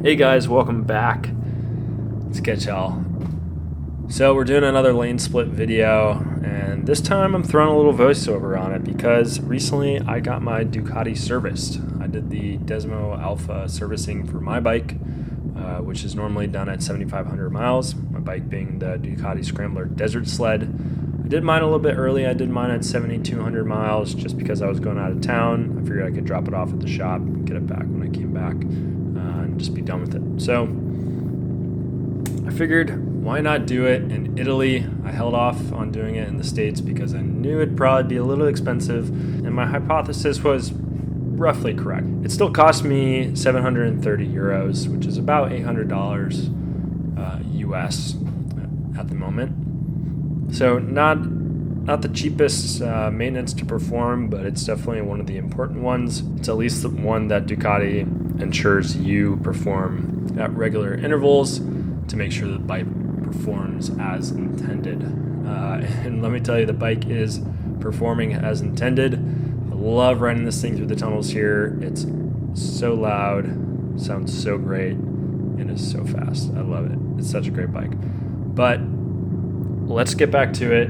Hey guys, welcome back. Let's get y'all. So we're doing another lane split video, and this time I'm throwing a little voiceover on it because recently I got my Ducati serviced. I did the DESMO Alpha servicing for my bike, which is normally done at 7,500 miles. My bike being the Ducati Scrambler Desert Sled. I did mine a little bit early. I did mine at 7,200 miles just because I was going out of town. I figured I could drop it off at the shop and get it back when I came back. And just be done with it. So I figured, why not do it in Italy? I held off on doing it in the States because I knew it'd probably be a little expensive, and my hypothesis was roughly correct. It still cost me 730 euros, which is about $800 US at the moment. So not the cheapest maintenance to perform, but it's definitely one of the important ones. It's at least the one that Ducati ensures you perform at regular intervals to make sure the bike performs as intended. And let me tell you, the bike is performing as intended. I love riding this thing through the tunnels here. It's so loud, sounds so great, and is so fast. I love it. It's such a great bike. But let's get back to it.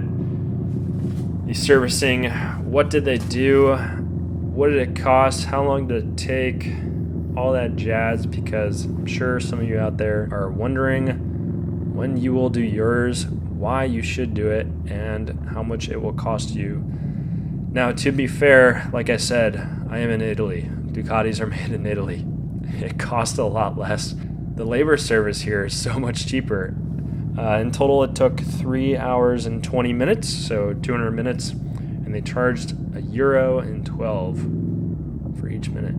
The servicing, what did they do? What did it cost? How long did it take? All that jazz, because I'm sure some of you out there are wondering when you will do yours, why you should do it, and how much it will cost you. Now, to be fair, like I said, I am in Italy. Ducatis are made in Italy. It costs a lot less. The labor service here is so much cheaper. In total, it took 3 hours and 20 minutes, so 200 minutes, and they charged €1.12 for each minute.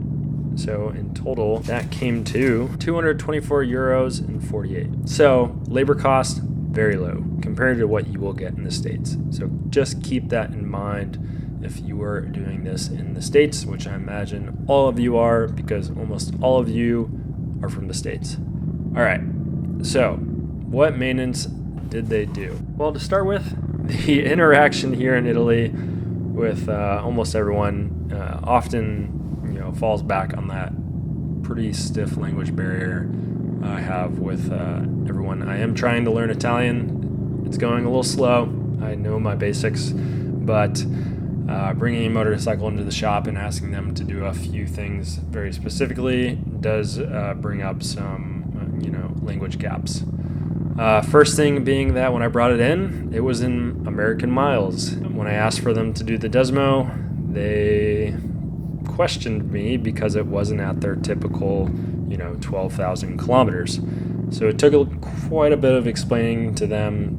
So in total, that came to 224 euros and 48. So labor cost, very low compared to what you will get in the States. So just keep that in mind if you were doing this in the States, which I imagine all of you are, because almost all of you are from the States. All right, so what maintenance did they do? Well, to start with, the interaction here in Italy with almost everyone often falls back on that pretty stiff language barrier I have with everyone. I am trying to learn Italian. It's going a little slow. I know my basics, but bringing a motorcycle into the shop and asking them to do a few things very specifically does bring up some language gaps. First thing being that when I brought it in, it was in American miles. When I asked for them to do the DESMO, they questioned me because it wasn't at their typical 12,000 kilometers. So it took quite a bit of explaining to them,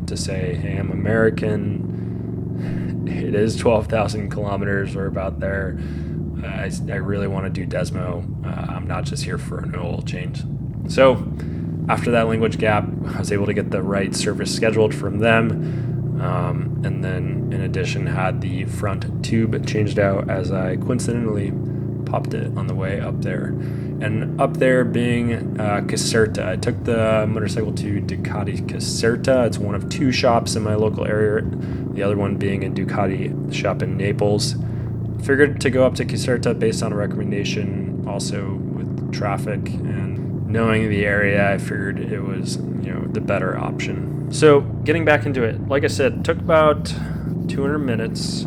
to say, hey, I'm American, it is 12,000 kilometers or about there. I really want to do DESMO. I'm not just here for an oil change. So after that language gap, I was able to get the right service scheduled from them. And then in addition had the front tube changed out as I coincidentally popped it on the way up there. And up there being Caserta, I took the motorcycle to Ducati Caserta. It's one of two shops in my local area, the other one being a Ducati shop in Naples. Figured to go up to Caserta based on a recommendation, also with traffic and knowing the area, I figured it was the better option. So getting back into it, like I said, took about 200 minutes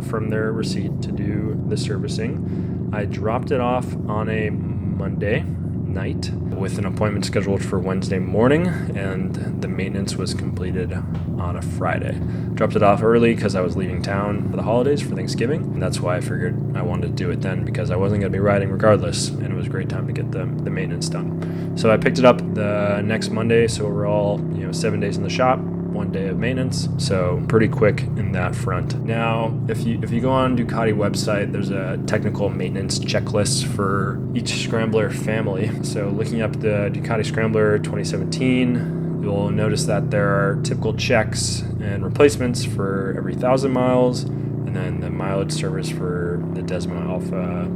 from their receipt to do the servicing. I dropped it off on a Monday night with an appointment scheduled for Wednesday morning, and the maintenance was completed on a Friday. Dropped it off early because I was leaving town for the holidays for Thanksgiving, and that's why I figured I wanted to do it then, because I wasn't going to be riding regardless, and it was a great time to get the maintenance done. So I picked it up the next Monday, so we're all 7 days in the shop, 1 day of maintenance, so pretty quick in that front. Now, if you go on Ducati website, there's a technical maintenance checklist for each Scrambler family. So looking up the Ducati Scrambler 2017, you'll notice that there are typical checks and replacements for every 1,000 miles, and then the mileage service for the DESMO Alpha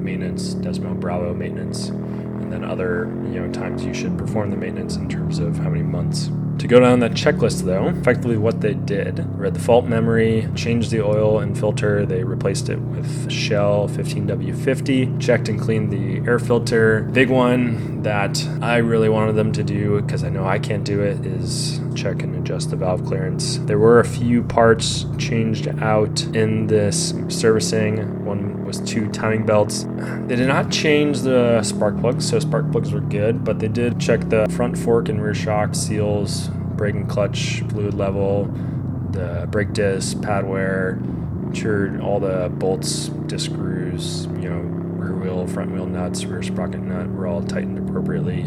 maintenance, DESMO Bravo maintenance, and then other times you should perform the maintenance in terms of how many months. To go down that checklist though, effectively what they did, read the fault memory, changed the oil and filter, they replaced it with Shell 15W50, checked and cleaned the air filter. Big one that I really wanted them to do, because I know I can't do it, is check and adjust the valve clearance. There were a few parts changed out in this servicing. One was 2 timing belts. They did not change the spark plugs, so spark plugs were good, but they did check the front fork and rear shock seals, brake and clutch fluid level, the brake disc, pad wear, ensured all the bolts, disc screws, rear wheel, front wheel nuts, rear sprocket nut were all tightened appropriately.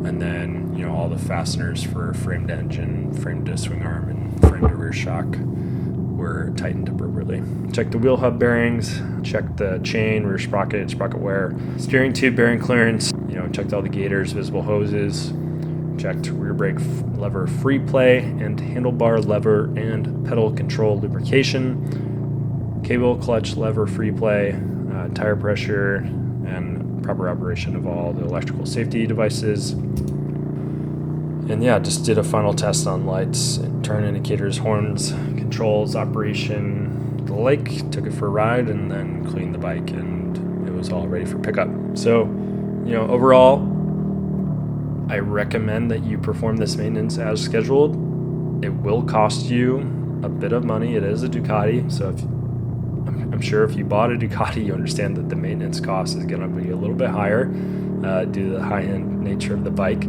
And then, all the fasteners for frame to engine, frame to swing arm, and frame to rear shock were tightened appropriately. Checked the wheel hub bearings, checked the chain, rear sprocket, sprocket wear, steering tube bearing clearance, checked all the gaiters, visible hoses, checked rear brake lever free play and handlebar lever and pedal control lubrication, cable clutch lever free play, tire pressure, and proper operation of all the electrical safety devices. And yeah, just did a final test on lights, turn indicators, horns, controls, operation, the like, took it for a ride, and then cleaned the bike, and it was all ready for pickup. So, overall, I recommend that you perform this maintenance as scheduled. It will cost you a bit of money. It is a Ducati, so I'm sure if you bought a Ducati, you understand that the maintenance cost is going to be a little bit higher due to the high-end nature of the bike,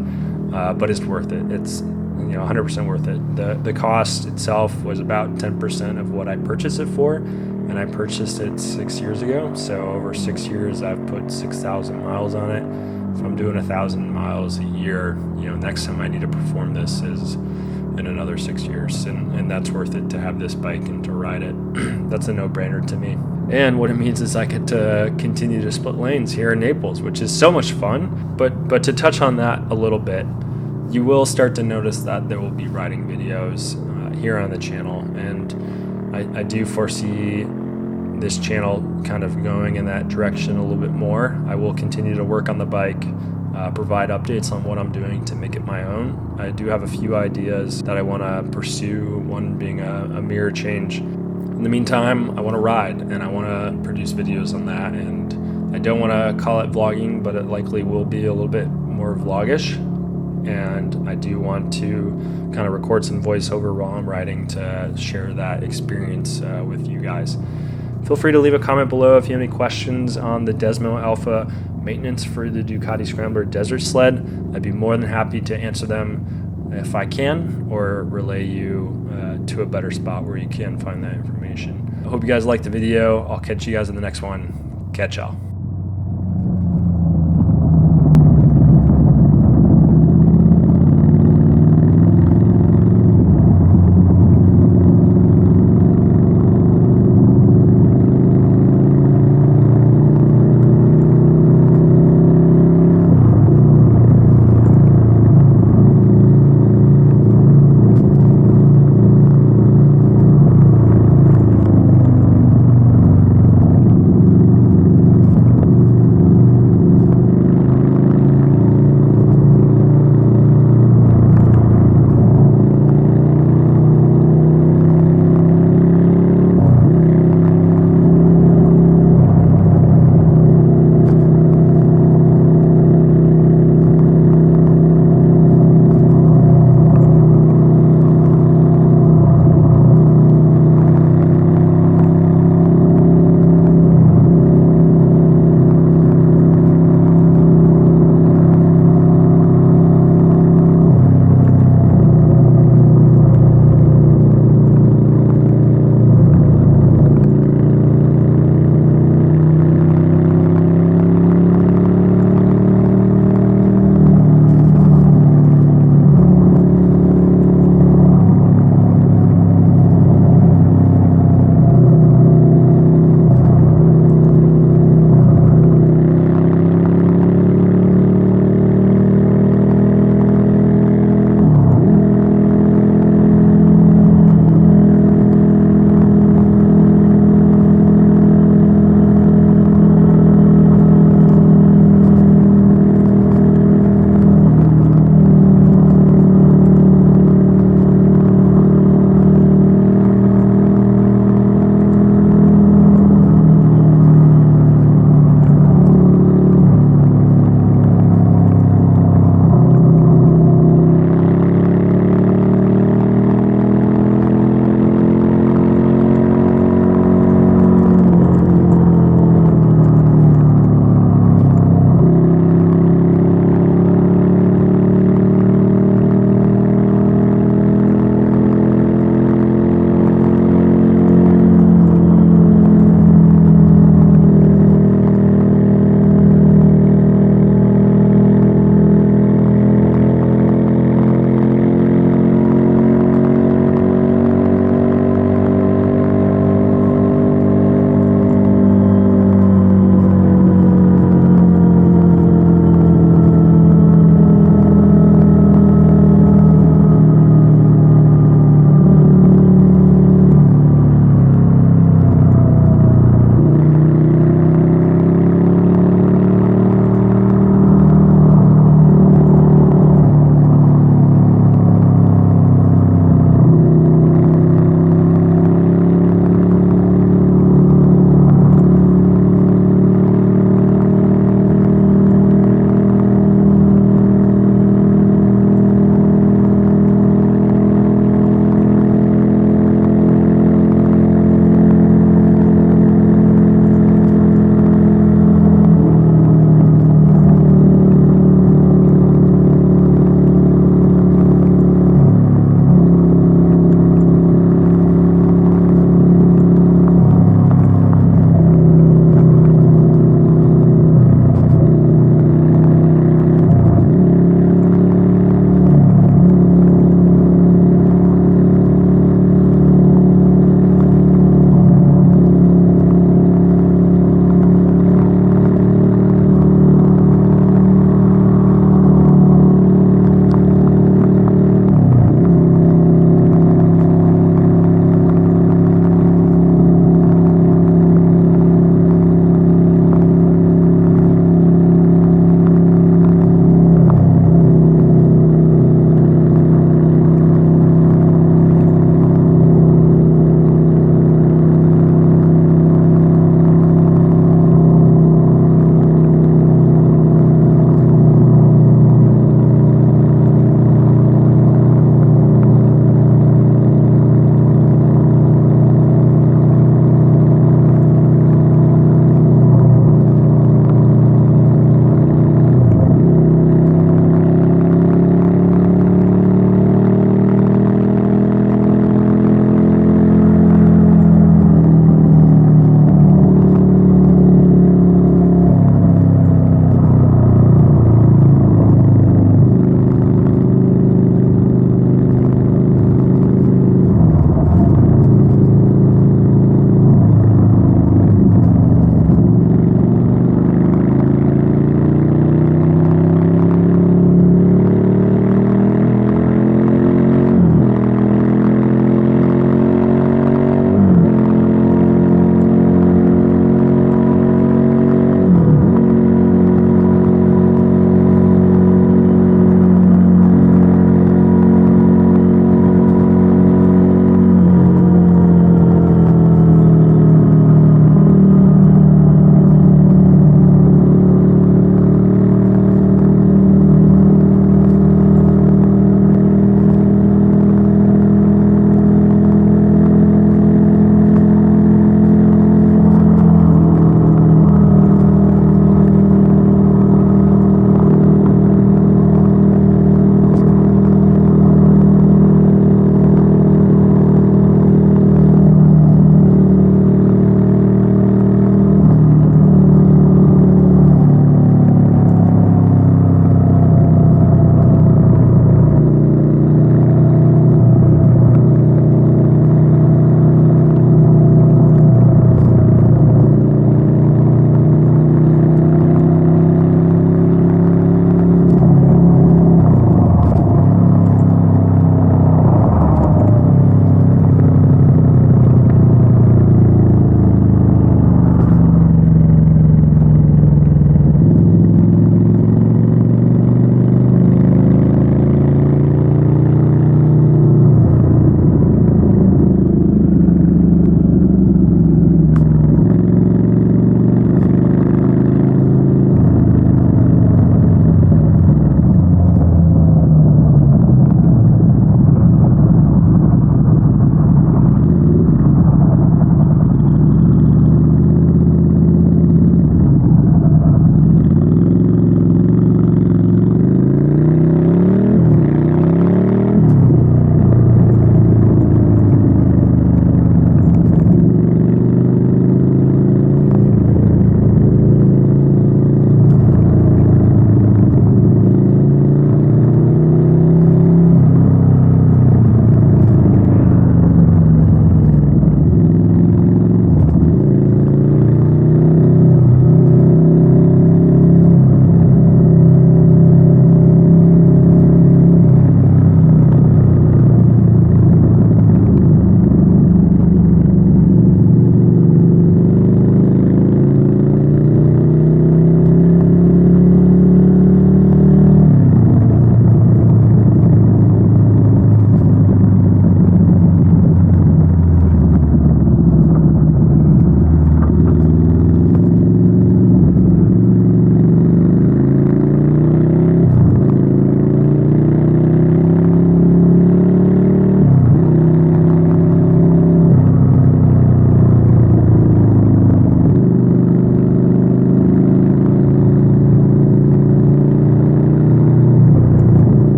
but it's worth it. It's 100% worth it. The cost itself was about 10% of what I purchased it for, and I purchased it 6 years ago. So over 6 years, I've put 6,000 miles on it. If I'm doing 1,000 miles a year, next time I need to perform this is in another 6 years, and that's worth it to have this bike and to ride it. That's a no-brainer to me. And what it means is I get to continue to split lanes here in Naples, which is so much fun. But to touch on that a little bit, you will start to notice that there will be riding videos here on the channel, and I do foresee this channel kind of going in that direction a little bit more. I will continue to work on the bike, provide updates on what I'm doing to make it my own. I do have a few ideas that I want to pursue, one being a mirror change. In the meantime, I want to ride, and I want to produce videos on that, and I don't want to call it vlogging, but it likely will be a little bit more vlogish. And I do want to kind of record some voiceover while I'm riding to share that experience with you guys. Feel free to leave a comment below if you have any questions on the DESMO Alpha maintenance for the Ducati Scrambler Desert Sled. I'd be more than happy to answer them if I can, or relay you to a better spot where you can find that information. I hope you guys liked the video. I'll catch you guys in the next one. Catch y'all.